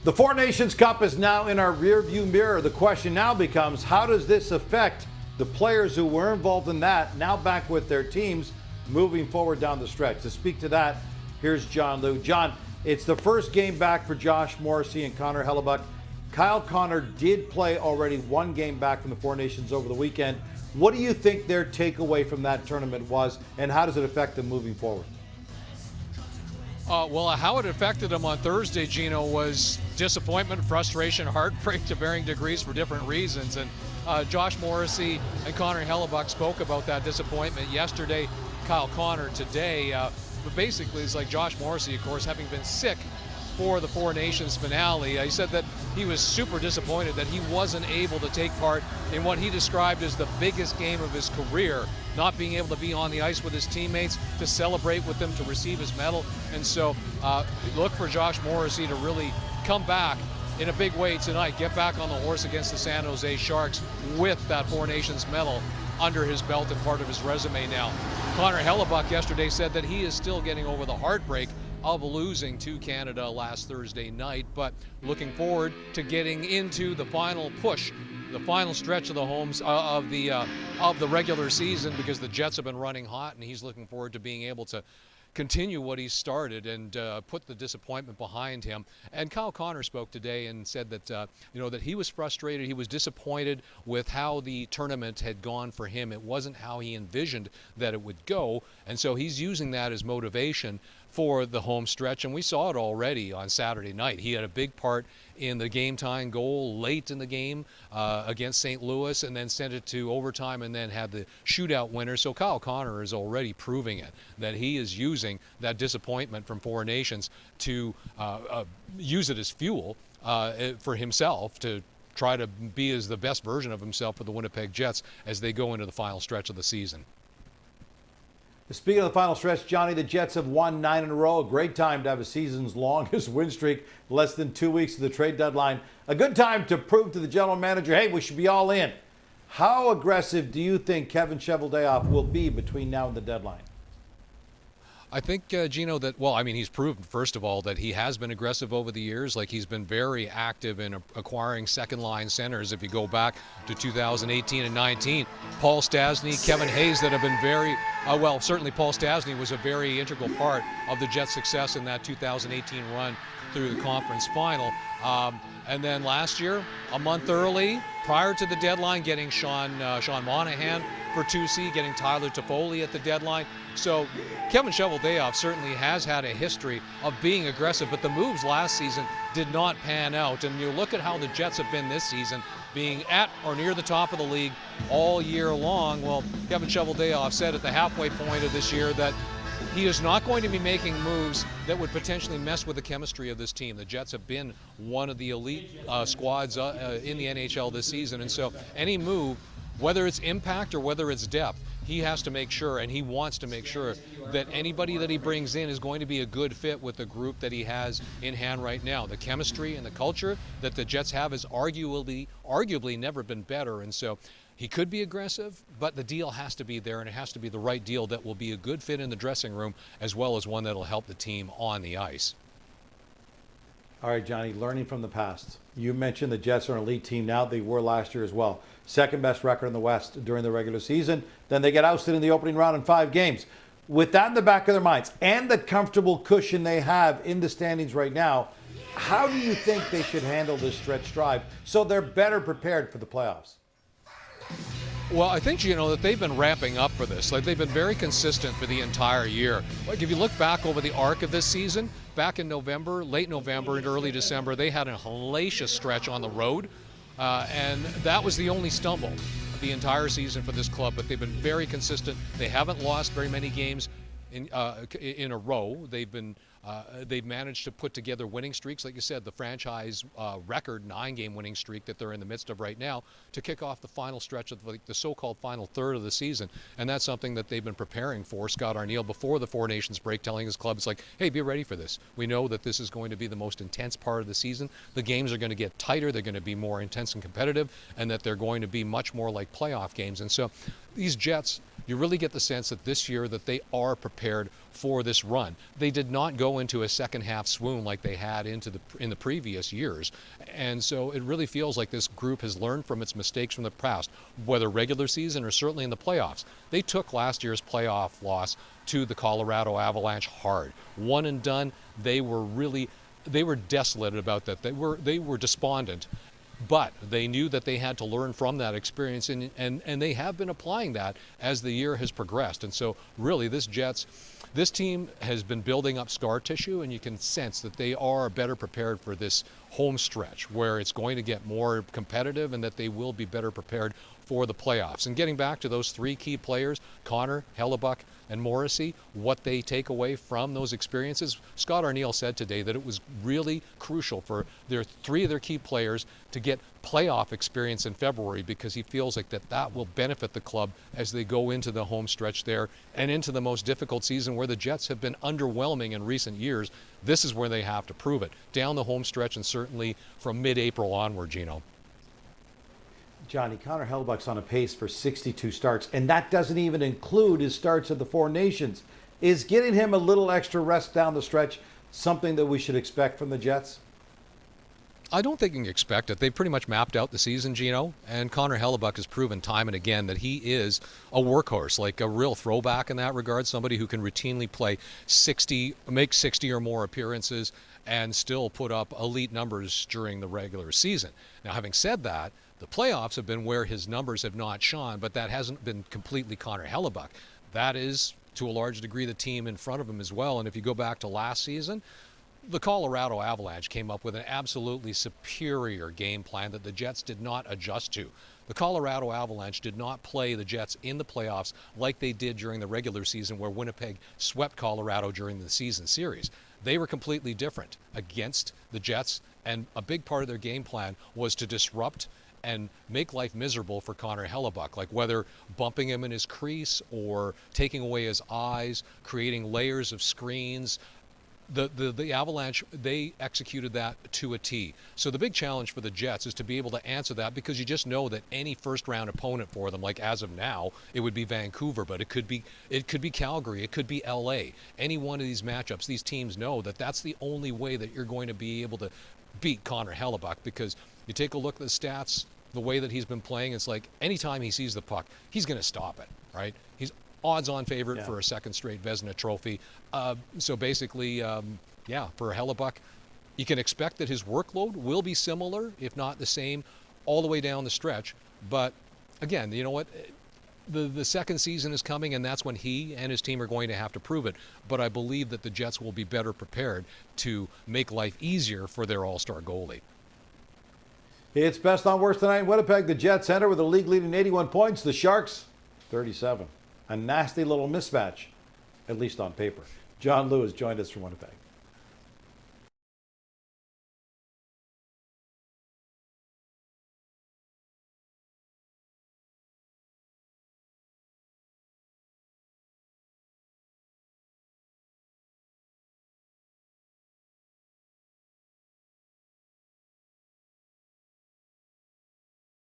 The Four Nations Cup is now in our rearview mirror. The question now becomes, how does this affect the players who were involved in that, now back with their teams, moving forward down the stretch? To speak to that, here's John Liu. John, it's the first game back for Josh Morrissey and Connor Hellebuyck. Kyle Connor did play already one game back from the Four Nations over the weekend. What do you think their takeaway from that tournament was, and how does it affect them moving forward? Well, how it affected them on Thursday, Gino, was disappointment, frustration, heartbreak to varying degrees for different reasons. And Josh Morrissey and Connor Hellebuyck spoke about that disappointment yesterday. Kyle Connor today. But basically, it's like Josh Morrissey, of course, having been sick for the Four Nations finale. He said that he was super disappointed that he wasn't able to take part in what he described as the biggest game of his career, not being able to be on the ice with his teammates, to celebrate with them, to receive his medal. And so look for Josh Morrissey to really come back in a big way tonight, get back on the horse against the San Jose Sharks with that Four Nations medal under his belt and part of his resume now. Connor Hellebuyck yesterday said that he is still getting over the heartbreak of losing to Canada last Thursday night, but looking forward to getting into the final push, the final stretch of the homes of the regular season, because the Jets have been running hot, and he's looking forward to being able to continue what he started and put the disappointment behind him. And Kyle Connor spoke today and said that that he was frustrated, he was disappointed with how the tournament had gone for him. It wasn't how he envisioned that it would go, and so he's using that as motivation for the home stretch, and we saw it already on Saturday night. He had a big part in the game-tying goal late in the game against St. Louis, and then sent it to overtime and then had the shootout winner. So Kyle Connor is already proving it, that he is using that disappointment from Four Nations to use it as fuel for himself to try to be as the best version of himself for the Winnipeg Jets as they go into the final stretch of the season. Speaking of the final stretch, Johnny, the Jets have won 9 in a row. A great time to have a season's longest win streak, less than 2 weeks to the trade deadline. A good time to prove to the general manager, hey, we should be all in. How aggressive do you think Kevin Cheveldayoff will be between now and the deadline? I think, Gino, that, well, I mean, he's proven, first of all, that he has been aggressive over the years. Like, he's been very active in acquiring second-line centers. If you go back to 2018 and 19, Paul Stastny, Kevin Hayes, that have been very, well, certainly Paul Stastny was a very integral part of the Jets' success in that 2018 run through the conference final. And then last year, a month early, prior to the deadline, getting Sean Monahan for 2C, getting Tyler Toffoli at the deadline. So Kevin Cheveldayoff certainly has had a history of being aggressive, but the moves last season did not pan out. And you look at how the Jets have been this season, being at or near the top of the league all year long. Well, Kevin Cheveldayoff said at the halfway point of this year that he is not going to be making moves that would potentially mess with the chemistry of this team. The Jets have been one of the elite squads in the NHL this season, and so any move, whether it's impact or whether it's depth, he has to make sure, and he wants to make sure, that anybody that he brings in is going to be a good fit with the group that he has in hand right now. The chemistry and the culture that the Jets have has arguably never been better, and so he could be aggressive, but the deal has to be there, and it has to be the right deal that will be a good fit in the dressing room, as well as one that will help the team on the ice. All right, Johnny, learning from the past. You mentioned the Jets are an elite team now. They were last year as well. Second best record in the West during the regular season. Then they get ousted in the opening round in 5 games. With that in the back of their minds and the comfortable cushion they have in the standings right now, how do you think they should handle this stretch drive so they're better prepared for the playoffs? Well, I think, that they've been ramping up for this. Like, they've been very consistent for the entire year. Like, if you look back over the arc of this season, back in November, late November and early December, they had a hellacious stretch on the road, and that was the only stumble of the entire season for this club. But they've been very consistent. They haven't lost very many games in a row. They've managed to put together winning streaks, like you said, the franchise record 9-game winning streak that they're in the midst of right now, to kick off the final stretch of the so-called final third of the season. And that's something that they've been preparing for. Scott Arniel, before the Four Nations break, telling his club, it's like, hey, be ready for this. We know that this is going to be the most intense part of the season. The games are going to get tighter. They're going to be more intense and competitive, and that they're going to be much more like playoff games. And so these Jets you really get the sense that this year that they are prepared for this run. They did not go into a second half swoon like they had in the previous years. And so it really feels like this group has learned from its mistakes from the past, whether regular season or certainly in the playoffs. They took last year's playoff loss to the Colorado Avalanche hard. One and done. They were desolate about that. They were despondent. But they knew that they had to learn from that experience, and they have been applying that as the year has progressed. And so really this team has been building up scar tissue, and you can sense that they are better prepared for this home stretch where it's going to get more competitive and that they will be better prepared for the playoffs. And getting back to those three key players, Connor, Hellebuck, and Morrissey, what they take away from those experiences, Scott Arniel said today that it was really crucial for three of their key players to get playoff experience in February, because he feels like that will benefit the club as they go into the home stretch there and into the most difficult season where the Jets have been underwhelming in recent years. This is where they have to prove it, down the home stretch and certainly from mid-April onward, Gino. Johnny, Connor Hellebuck's on a pace for 62 starts, and that doesn't even include his starts at the Four Nations. Is getting him a little extra rest down the stretch something that we should expect from the Jets? I don't think you can expect it. They've pretty much mapped out the season, Gino, and Connor Hellebuck has proven time and again that he is a workhorse, like a real throwback in that regard, somebody who can routinely play 60, make 60 or more appearances and still put up elite numbers during the regular season. Now, having said that, the playoffs have been where his numbers have not shone, but that hasn't been completely Connor Hellebuck. That is, to a large degree, the team in front of him as well. And if you go back to last season, the Colorado Avalanche came up with an absolutely superior game plan that the Jets did not adjust to. The Colorado Avalanche did not play the Jets in the playoffs like they did during the regular season, where Winnipeg swept Colorado during the season series. They were completely different against the Jets, and a big part of their game plan was to disrupt and make life miserable for Connor Hellebuck, like whether bumping him in his crease or taking away his eyes, creating layers of screens. The Avalanche, they executed that to a T. So the big challenge for the Jets is to be able to answer that, because you just know that any first-round opponent for them, like as of now, it would be Vancouver, but it could be Calgary, it could be LA. Any one of these matchups, these teams know that that's the only way that you're going to be able to beat Connor Hellebuck, because you take a look at the stats, the way that he's been playing, it's like anytime he sees the puck, he's going to stop it, right? He's odds-on favorite for a second straight Vezina trophy. So basically, for Hellebuck, you can expect that his workload will be similar, if not the same, all the way down the stretch. But again, you know what? The second season is coming, and that's when he and his team are going to have to prove it. But I believe that the Jets will be better prepared to make life easier for their all-star goalie. It's best on worst tonight in Winnipeg. The Jets enter with a league-leading 81 points. The Sharks, 37. A nasty little mismatch, at least on paper. John Lewis joined us from Winnipeg.